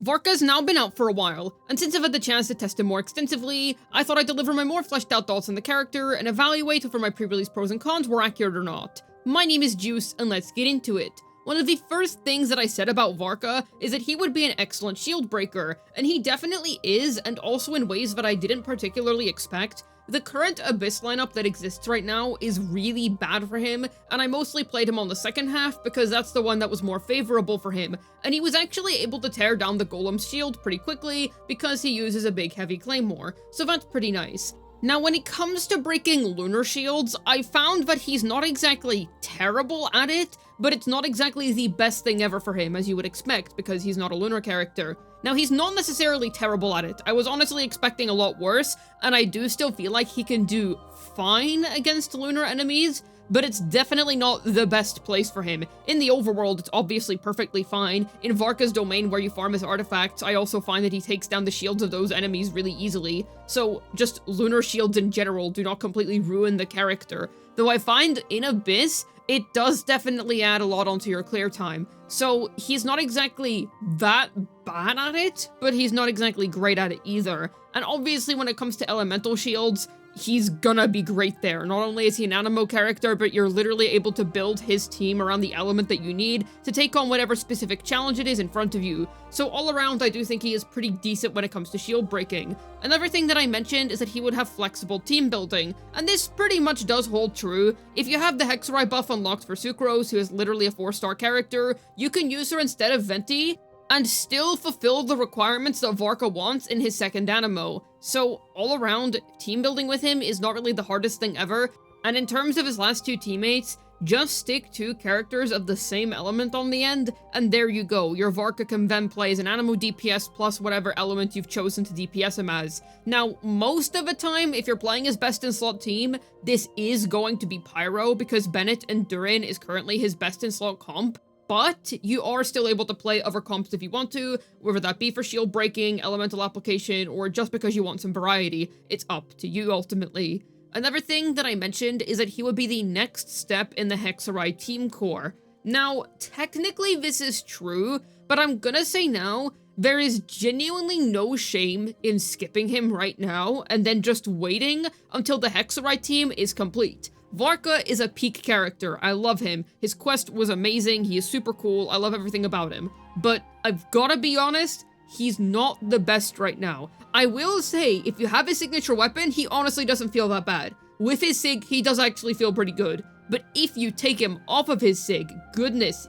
Varka's now been out for a while, and since I've had the chance to test him more extensively, I thought I'd deliver my more fleshed out thoughts on the character and evaluate if my pre-release pros and cons were accurate or not. My name is Juice, and let's get into it. One of the first things that I said about Varka is that he would be an excellent shield breaker, and he definitely is, and also in ways that I didn't particularly expect. The current Abyss lineup that exists right now is really bad for him, and I mostly played him on the second half because that's the one that was more favorable for him, and he was actually able to tear down the Golem's shield pretty quickly because he uses a big heavy claymore, so that's pretty nice. Now, when it comes to breaking lunar shields, I found that he's not exactly terrible at it, but it's not exactly the best thing ever for him, as you would expect, because he's not a lunar character. Now, he's not necessarily terrible at it. I was honestly expecting a lot worse, and I do still feel like he can do fine against lunar enemies, but it's definitely not the best place for him. In the overworld, it's obviously perfectly fine. In Varka's domain, where you farm his artifacts, I also find that he takes down the shields of those enemies really easily. So, just lunar shields in general do not completely ruin the character. Though I find in Abyss, it does definitely add a lot onto your clear time. So, he's not exactly that bad at it, but he's not exactly great at it either. And obviously, when it comes to elemental shields, he's gonna be great there. Not only is he an animo character, but you're literally able to build his team around the element that you need to take on whatever specific challenge it is in front of you. So all around, I do think he is pretty decent when it comes to shield breaking. Another thing that I mentioned is that he would have flexible team building, and this pretty much does hold true. If you have the Hexerei buff unlocked for Sucrose, who is literally a 4-star character, you can use her instead of Venti, and still fulfill the requirements that Varka wants in his second animo. So, all around, team building with him is not really the hardest thing ever, and in terms of his last two teammates, just stick to characters of the same element on the end, and there you go. Your Varka can then play as an animo DPS plus whatever element you've chosen to DPS him as. Now, most of the time, if you're playing his best in slot team, this is going to be Pyro, because Bennett and Durin is currently his best in slot comp. But you are still able to play other comps if you want to, whether that be for shield breaking, elemental application, or just because you want some variety. It's up to you ultimately. Another thing that I mentioned is that he would be the next step in the Hexerei team core. Now, technically this is true, but I'm gonna say now, there is genuinely no shame in skipping him right now and then just waiting until the Hexerei team is complete. Varka is a peak character. I love him. His quest was amazing. He is super cool. I love everything about him. But I've gotta be honest, he's not the best right now. I will say, if you have his signature weapon, he honestly doesn't feel that bad. With his sig, he does actually feel pretty good. But if you take him off of his sig, goodness,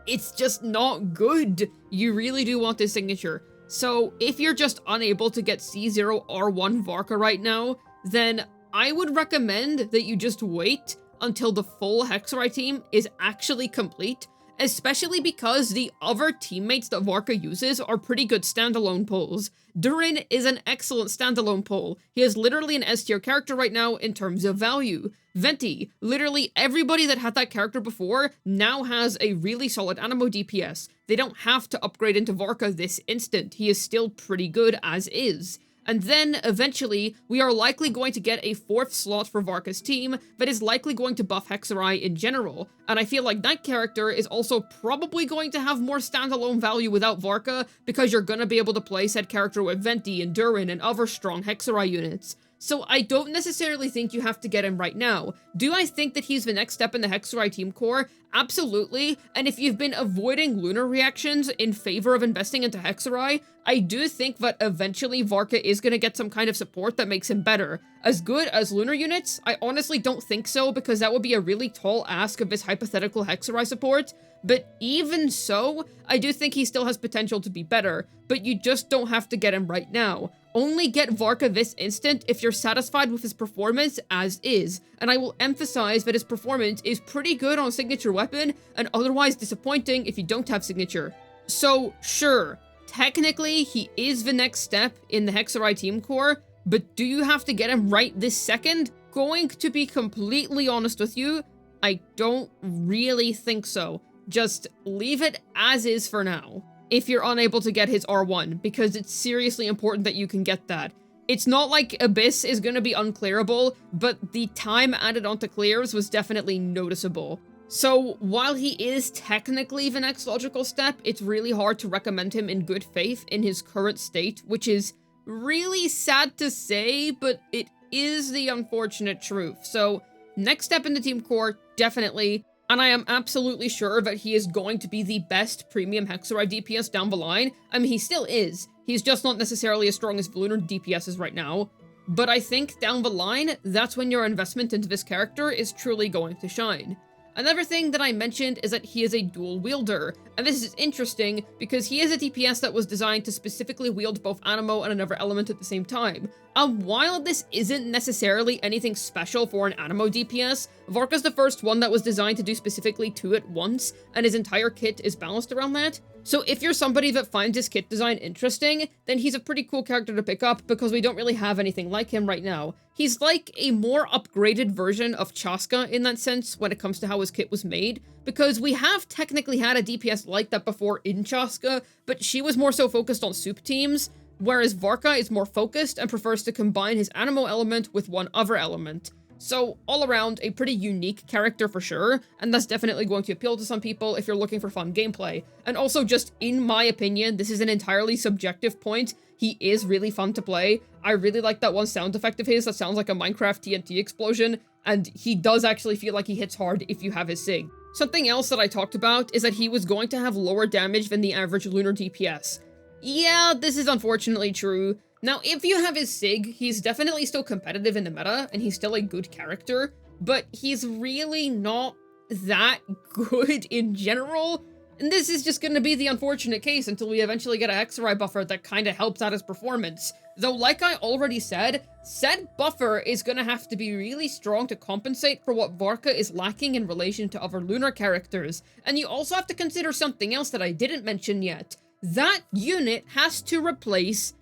it's just not good. You really do want his signature. So if you're just unable to get C0R1 Varka right now, then I would recommend that you just wait until the full Hexerei team is actually complete, especially because the other teammates that Varka uses are pretty good standalone pulls. Durin is an excellent standalone pull. He is literally an S tier character right now in terms of value. Venti, literally everybody that had that character before now has a really solid animo DPS. They don't have to upgrade into Varka this instant. He is still pretty good as is. And then, eventually, we are likely going to get a 4th slot for Varka's team that is likely going to buff Hexerei in general, and I feel like that character is also probably going to have more standalone value without Varka, because you're gonna be able to play said character with Venti and Durin and other strong Hexerei units. So I don't necessarily think you have to get him right now. Do I think that he's the next step in the Hexerei team core? Absolutely, and if you've been avoiding lunar reactions in favor of investing into Hexerei, I do think that eventually Varka is going to get some kind of support that makes him better. As good as lunar units? I honestly don't think so, because that would be a really tall ask of his hypothetical Hexerei support, but even so, I do think he still has potential to be better, but you just don't have to get him right now. Only get Varka this instant if you're satisfied with his performance as is, and I will emphasize that his performance is pretty good on signature weapon, and otherwise disappointing if you don't have signature. So, sure, technically he is the next step in the Hexerei team core, but do you have to get him right this second? Going to be completely honest with you, I don't really think so. Just leave it as is for now, if you're unable to get his R1, because it's seriously important that you can get that. It's not like Abyss is going to be unclearable, but the time added onto clears was definitely noticeable. So, while he is technically the next logical step, it's really hard to recommend him in good faith in his current state, which is really sad to say, but it is the unfortunate truth. So, next step in the team core, definitely, and I am absolutely sure that he is going to be the best premium Hexerei DPS down the line. I mean, he still is. He's just not necessarily as strong as the Lunar DPS is right now. But I think down the line, that's when your investment into this character is truly going to shine. Another thing that I mentioned is that he is a dual-wielder, and this is interesting because he is a DPS that was designed to specifically wield both Animo and another element at the same time. And while this isn't necessarily anything special for an Animo DPS, Varka's the first one that was designed to do specifically two at once, and his entire kit is balanced around that. So if you're somebody that finds his kit design interesting, then he's a pretty cool character to pick up because we don't really have anything like him right now. He's like a more upgraded version of Chaska in that sense when it comes to how his kit was made, because we have technically had a DPS like that before in Chaska, but she was more so focused on soup teams, whereas Varka is more focused and prefers to combine his Animo element with one other element. So, all around, a pretty unique character for sure, and that's definitely going to appeal to some people if you're looking for fun gameplay. And also, just in my opinion, this is an entirely subjective point, he is really fun to play. I really like that one sound effect of his that sounds like a Minecraft TNT explosion, and he does actually feel like he hits hard if you have his SIG. Something else that I talked about is that he was going to have lower damage than the average Lunar DPS. Yeah, this is unfortunately true. Now, if you have his SIG, he's definitely still competitive in the meta, and he's still a good character, but he's really not that good in general, and this is just gonna be the unfortunate case until we eventually get a Hexerei buffer that kinda helps out his performance. Though, like I already said, said buffer is gonna have to be really strong to compensate for what Varka is lacking in relation to other Lunar characters, and you also have to consider something else that I didn't mention yet. That unit has to replace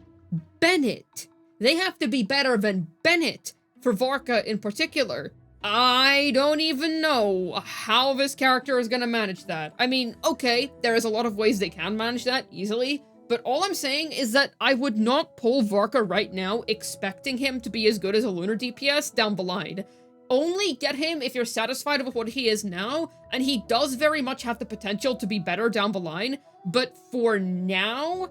Bennett. They have to be better than Bennett, for Varka in particular. I don't even know how this character is gonna manage that. I mean, okay, there is a lot of ways they can manage that easily, but all I'm saying is that I would not pull Varka right now expecting him to be as good as a Lunar DPS down the line. Only get him if you're satisfied with what he is now, and he does very much have the potential to be better down the line, but for now,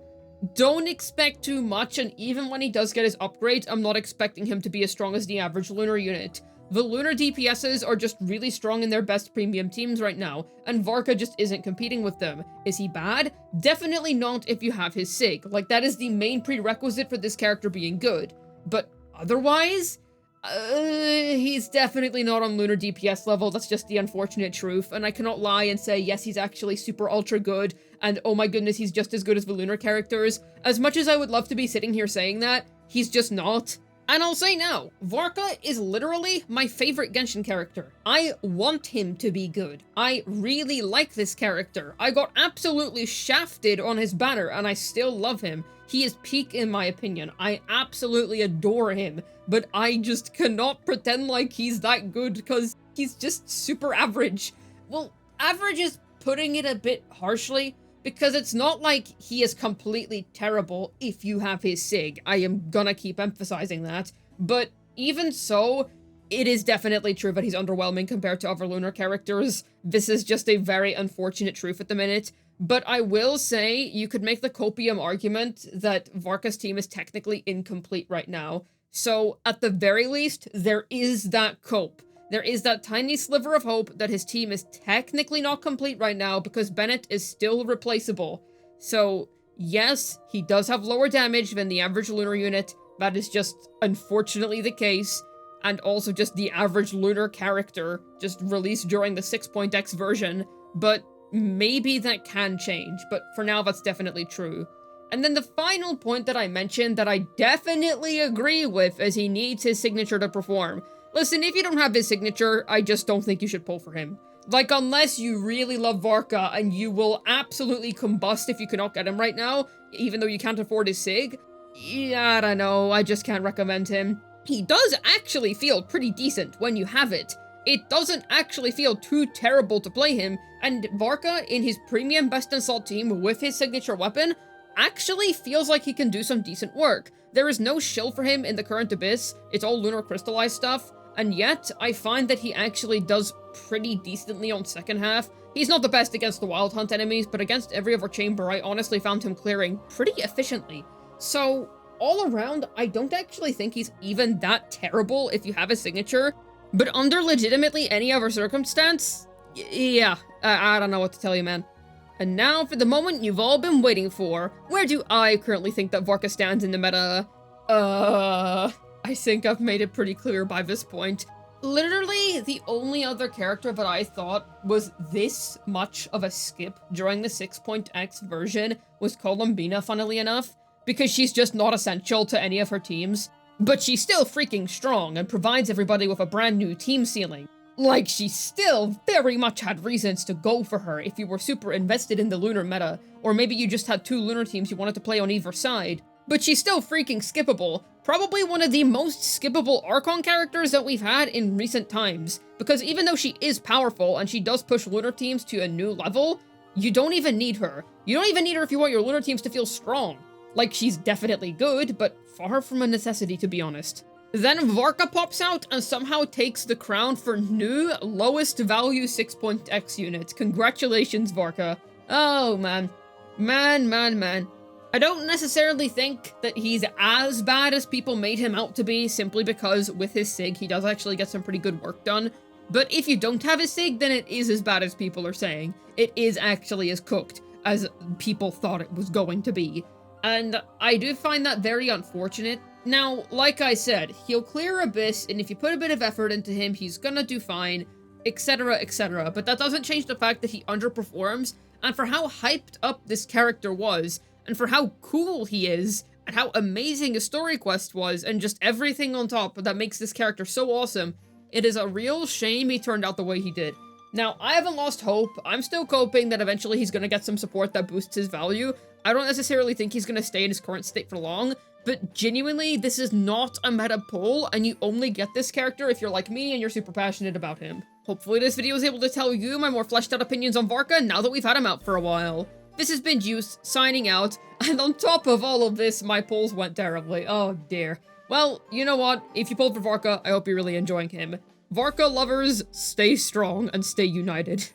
don't expect too much, and even when he does get his upgrade, I'm not expecting him to be as strong as the average Lunar unit. The Lunar DPSs are just really strong in their best premium teams right now, and Varka just isn't competing with them. Is he bad? Definitely not if you have his SIG. Like, that is the main prerequisite for this character being good. But otherwise, he's definitely not on Lunar DPS level. That's just the unfortunate truth, and I cannot lie and say, yes, he's actually super ultra good, and oh my goodness, he's just as good as the Lunar characters. As much as I would love to be sitting here saying that, he's just not. And I'll say now, Varka is literally my favorite Genshin character. I want him to be good. I really like this character. I got absolutely shafted on his banner, and I still love him. He is peak in my opinion. I absolutely adore him, but I just cannot pretend like he's that good because he's just super average. Well, average is putting it a bit harshly, because it's not like he is completely terrible if you have his SIG. I am gonna keep emphasizing that. But even so, it is definitely true that he's underwhelming compared to other Lunar characters. This is just a very unfortunate truth at the minute. But I will say, you could make the copium argument that Varka's team is technically incomplete right now. So, at the very least, there is that cope. There is that tiny sliver of hope that his team is technically not complete right now because Bennett is still replaceable. So, yes, he does have lower damage than the average Lunar unit. That is just unfortunately the case. And also just the average Lunar character just released during the 6.x version. But maybe that can change. But for now, that's definitely true. And then the final point that I mentioned that I definitely agree with is he needs his signature to perform. Listen, if you don't have his signature, I just don't think you should pull for him. Like, unless you really love Varka and you will absolutely combust if you cannot get him right now, even though you can't afford his SIG, yeah, I don't know, I just can't recommend him. He does actually feel pretty decent when you have it. It doesn't actually feel too terrible to play him, and Varka in his premium best in salt team with his signature weapon actually feels like he can do some decent work. There is no shield for him in the current Abyss, it's all Lunar crystallized stuff, and yet I find that he actually does pretty decently on second half. He's not the best against the Wild Hunt enemies, but against every other chamber, I honestly found him clearing pretty efficiently. So, all around, I don't actually think he's even that terrible if you have a signature, but under legitimately any other circumstance, yeah, I don't know what to tell you, man. And now for the moment you've all been waiting for. Where do I currently think that Varka stands in the meta? I think I've made it pretty clear by this point. Literally, the only other character that I thought was this much of a skip during the 6.x version was Columbina, funnily enough, because she's just not essential to any of her teams. But she's still freaking strong and provides everybody with a brand new team ceiling. Like, she still very much had reasons to go for her if you were super invested in the Lunar meta, or maybe you just had 2 Lunar teams you wanted to play on either side. But she's still freaking skippable, probably one of the most skippable Archon characters that we've had in recent times, because even though she is powerful and she does push Lunar teams to a new level, you don't even need her. You don't even need her if you want your Lunar teams to feel strong. Like, she's definitely good, but far from a necessity, to be honest. Then Varka pops out and somehow takes the crown for new lowest value 6.x unit. Congratulations, Varka. Oh, man. Man. I don't necessarily think that he's as bad as people made him out to be, simply because with his SIG, he does actually get some pretty good work done. But if you don't have a SIG, then it is as bad as people are saying. It is actually as cooked as people thought it was going to be. And I do find that very unfortunate. Now, like I said, he'll clear Abyss, and if you put a bit of effort into him, he's gonna do fine, etc, etc. But that doesn't change the fact that he underperforms, and for how hyped up this character was, and for how cool he is, and how amazing his story quest was, and just everything on top that makes this character so awesome, it is a real shame he turned out the way he did. Now, I haven't lost hope. I'm still hoping that eventually he's gonna get some support that boosts his value. I don't necessarily think he's gonna stay in his current state for long, but genuinely, this is not a meta pull, and you only get this character if you're like me and you're super passionate about him. Hopefully this video is able to tell you my more fleshed out opinions on Varka now that we've had him out for a while. This has been Juice, signing out, and on top of all of this, my polls went terribly. Oh dear. Well, you know what? If you pulled for Varka, I hope you're really enjoying him. Varka lovers, stay strong and stay united.